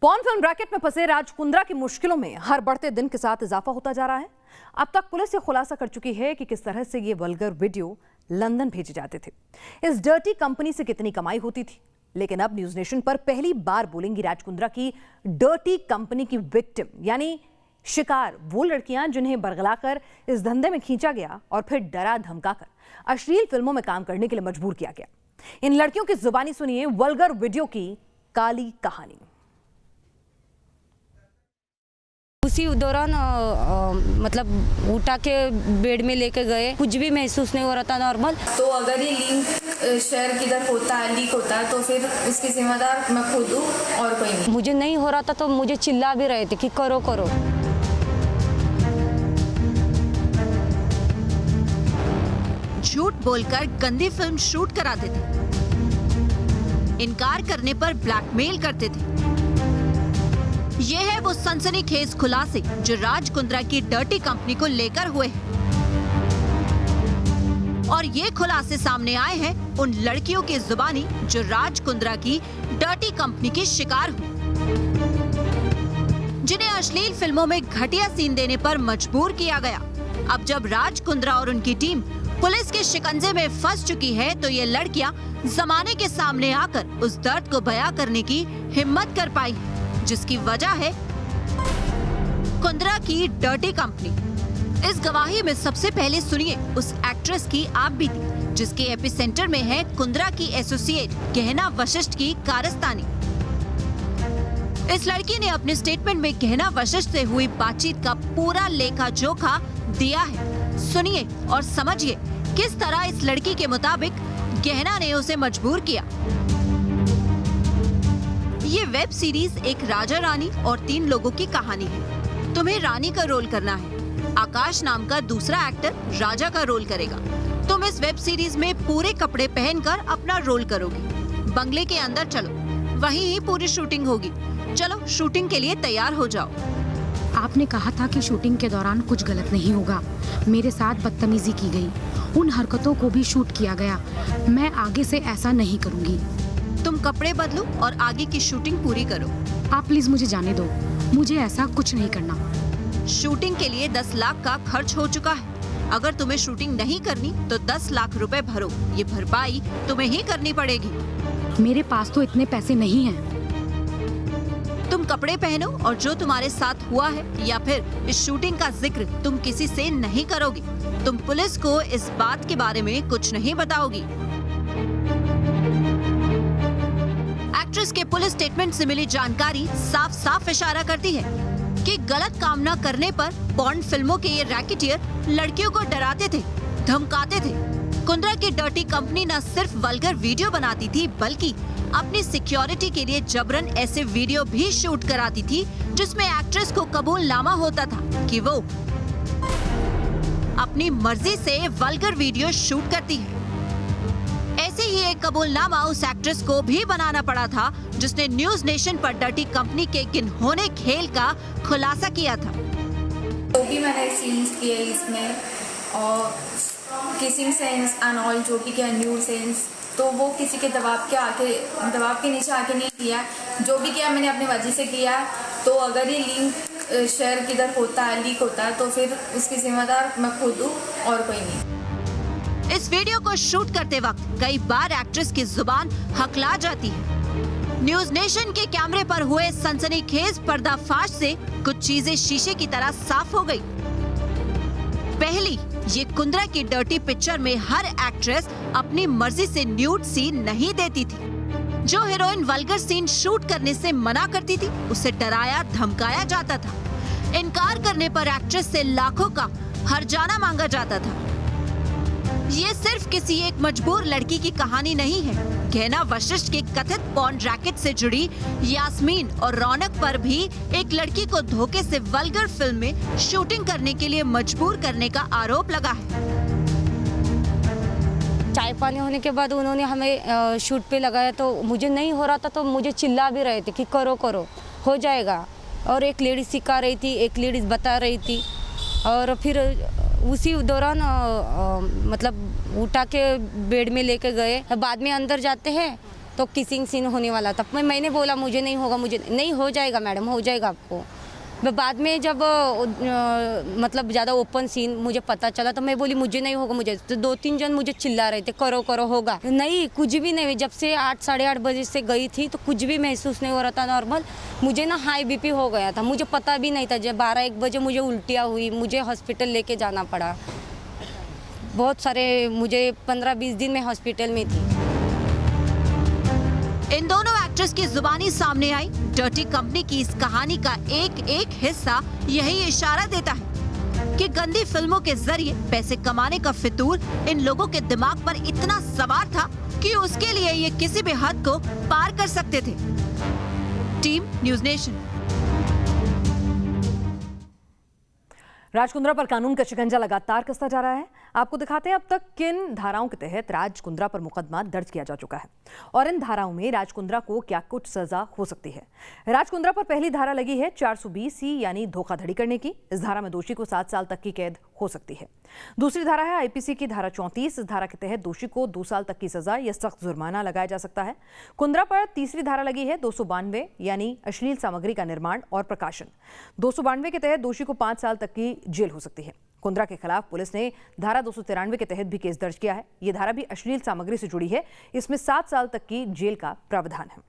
Porn film racket में फंसे राज कुंद्रा की मुश्किलों में हर बढ़ते दिन के साथ इजाफा होता जा रहा है। अब तक पुलिस ये खुलासा कर चुकी है कि किस तरह से ये वल्गर वीडियो लंदन भेजे जाते थे। इस डर्टी कंपनी से कितनी कमाई होती थी। लेकिन अब न्यूज नेशन पर पहली बार बोलेंगी राज कुंद्रा की डर्टी कंपनी की विक्टिम यानी शिकार वो लड़कियां जिन्हें बरगलाकर इस धंधे में खींचा गया और फिर डरा धमकाकर अश्लील फिल्मों में काम करने के लिए मजबूर किया गया। इन लड़कियों की जुबानी सुनिए वल्गर वीडियो की काली कहानी। उसी दौरान मतलब उठा के बेड में लेके गए, कुछ भी महसूस नहीं हो रहा था नॉर्मल। तो अगर ये लिंक शेयर किधर होता है, लीक होता है, तो फिर उसकी जिम्मेदार मैं खुद हूँ और कोई नहीं। मुझे नहीं हो रहा था तो मुझे चिल्ला भी रहे थे कि करो करो। झूठ बोलकर गंदी फिल्म शूट कराते थे, इनकार करने पर ब्लैकमेल करते थे। ये है वो सनसनीखेज खुलासे जो राज कुंद्रा की डर्टी कंपनी को लेकर हुए हैं। और ये खुलासे सामने आए हैं उन लड़कियों की जुबानी जो राज कुंद्रा की डर्टी कंपनी की शिकार हुई, जिन्हें अश्लील फिल्मों में घटिया सीन देने पर मजबूर किया गया। अब जब राज कुंद्रा और उनकी टीम पुलिस के शिकंजे में फंस चुकी है तो ये लड़कियां जमाने के सामने आकर उस दर्द को बयां करने की हिम्मत कर पाई, जिसकी वजह है कुंद्रा की डर्टी कंपनी। इस गवाही में सबसे पहले सुनिए उस एक्ट्रेस की आप बीती, जिसके एपिसेंटर में है कुंद्रा की एसोसिएट गहना वशिष्ठ की कारस्तानी। इस लड़की ने अपने स्टेटमेंट में गहना वशिष्ठ से हुई बातचीत का पूरा लेखा जोखा दिया है। सुनिए और समझिए किस तरह इस लड़की के मुताबिक गहना ने उसे मजबूर किया। ये वेब सीरीज एक राजा रानी और 3 लोगों की कहानी है। तुम्हें रानी का रोल करना है। आकाश नाम का दूसरा एक्टर राजा का रोल करेगा। तुम इस वेब सीरीज में पूरे कपड़े पहनकर अपना रोल करोगे। बंगले के अंदर चलो, वहीं ही पूरी शूटिंग होगी। चलो शूटिंग के लिए तैयार हो जाओ। आपने कहा था कि शूटिंग के दौरान कुछ गलत नहीं होगा। मेरे साथ बदतमीजी की गई, उन हरकतों को भी शूट किया गया। मैं आगे से ऐसा नहीं करूंगी। तुम कपड़े बदलो और आगे की शूटिंग पूरी करो। आप प्लीज मुझे जाने दो, मुझे ऐसा कुछ नहीं करना। शूटिंग के लिए 10 लाख का खर्च हो चुका है। अगर तुम्हें शूटिंग नहीं करनी तो 10 लाख रुपए भरो। ये भरपाई तुम्हें ही करनी पड़ेगी। मेरे पास तो इतने पैसे नहीं हैं। तुम कपड़े पहनो और जो तुम्हारे साथ हुआ है या फिर इस शूटिंग का जिक्र तुम किसी से नहीं करोगी। तुम पुलिस को इस बात के बारे में कुछ नहीं बताओगी। एक्ट्रेस के पुलिस स्टेटमेंट से मिली जानकारी साफ साफ इशारा करती है कि गलत काम न करने पर पॉर्न फिल्मों के ये रैकेटियर लड़कियों को डराते थे, धमकाते थे। कुंद्रा की डर्टी कंपनी न सिर्फ वल्गर वीडियो बनाती थी बल्कि अपनी सिक्योरिटी के लिए जबरन ऐसे वीडियो भी शूट कराती थी जिसमें एक्ट्रेस को कबूलनामा होता था कि वो अपनी मर्जी से वल्गर वीडियो शूट करती है। ऐसे ही एक कबूलनामा उस एक्ट्रेस को भी बनाना पड़ा था जिसने न्यूज नेशन पर डर्टी कंपनी के गिनहोने खेल का खुलासा किया था। जो भी मैंने सीन्स किए इसमें और किसिंग सेंस एंड ऑल जो भी किया न्यू सेंस, तो वो किसी के दबाव के नीचे आके नहीं किया। जो भी किया मैंने अपनी मर्जी से किया। तो अगर ये लिंक शेयर किधर होता है, लीक होता है, तो फिर उसकी जिम्मेदार मैं खुद हूँ और कोई नहीं। इस वीडियो को शूट करते वक्त कई बार एक्ट्रेस की जुबान हकला जाती है। न्यूज नेशन के कैमरे पर हुए सनसनीखेज पर्दाफाश से कुछ चीजें शीशे की तरह साफ हो गई। पहली, ये कुंद्रा की डर्टी पिक्चर में हर एक्ट्रेस अपनी मर्जी से न्यूड सीन नहीं देती थी। जो हीरोइन वल्गर सीन शूट करने से मना करती थी उसे डराया धमकाया जाता था। इनकार करने पर एक्ट्रेस से लाखों का हर्जाना मांगा जाता था। ये सिर्फ किसी एक मजबूर लड़की की कहानी नहीं है। गहना वशिष्ठ के कथित पॉर्न रैकेट से जुड़ी यास्मीन और रौनक पर भी एक लड़की को धोखे से वल्गर फिल्म में शूटिंग करने के लिए मजबूर करने का आरोप लगा है। चाय पानी होने के बाद उन्होंने हमें शूट पे लगाया तो मुझे नहीं हो रहा था तो मुझे चिल्ला भी रहे थे कि करो करो हो जाएगा। और एक लेडीज सिखा रही थी, एक लेडीज बता रही थी। और फिर उसी दौरान मतलब उठा के बेड में लेके गए। बाद में अंदर जाते हैं तो किसिंग सीन होने वाला था। मैंने बोला मुझे नहीं होगा, मुझे नहीं, हो जाएगा मैडम, हो जाएगा आपको। बाद में जब मतलब ज़्यादा ओपन सीन मुझे पता चला तो मैं बोली मुझे नहीं होगा, मुझे तो 2-3 जन मुझे चिल्ला रहे थे करो करो होगा। नहीं, कुछ भी नहीं। जब से 8-8:30 बजे से गई थी तो कुछ भी महसूस नहीं हो रहा था नॉर्मल। मुझे ना हाई बीपी हो गया था, मुझे पता भी नहीं था। जब 12-1 बजे मुझे उल्टियाँ हुई, मुझे हॉस्पिटल लेके जाना पड़ा। बहुत सारे, मुझे 15-20 दिन में हॉस्पिटल में थी। इन दोनों एक्ट्रेस की जुबानी सामने आई। डर्टी कंपनी की इस कहानी का एक एक हिस्सा यही इशारा देता है कि गंदी फिल्मों के जरिए पैसे कमाने का फितूर इन लोगों के दिमाग पर इतना सवार था कि उसके लिए ये किसी भी हद को पार कर सकते थे। Team News Nation. Raj Kundra पर कानून का शिकंजा लगातार कसता जा रहा है। आपको दिखाते हैं अब तक किन धाराओं के तहत राज कुंद्रा पर मुकदमा दर्ज किया जा चुका है और इन धाराओं में राज कुंद्रा को क्या कुछ सजा हो सकती है। राज कुंद्रा पर पहली धारा लगी है 420C यानी धोखाधड़ी करने की। इस धारा में दोषी को 7 साल तक की कैद हो सकती है। दूसरी धारा है आईपीसी की धारा 34। इस धारा के तहत दोषी को 2 साल तक की सजा या सख्त जुर्माना लगाया जा सकता है। कुंद्रा पर तीसरी धारा लगी है 292 यानी अश्लील सामग्री का निर्माण और प्रकाशन। 292 के तहत दोषी को 5 साल तक की जेल हो सकती है। कुंद्रा के खिलाफ पुलिस ने धारा 293 के तहत भी केस दर्ज किया है। यह धारा भी अश्लील सामग्री से जुड़ी है। इसमें 7 साल तक की जेल का प्रावधान है।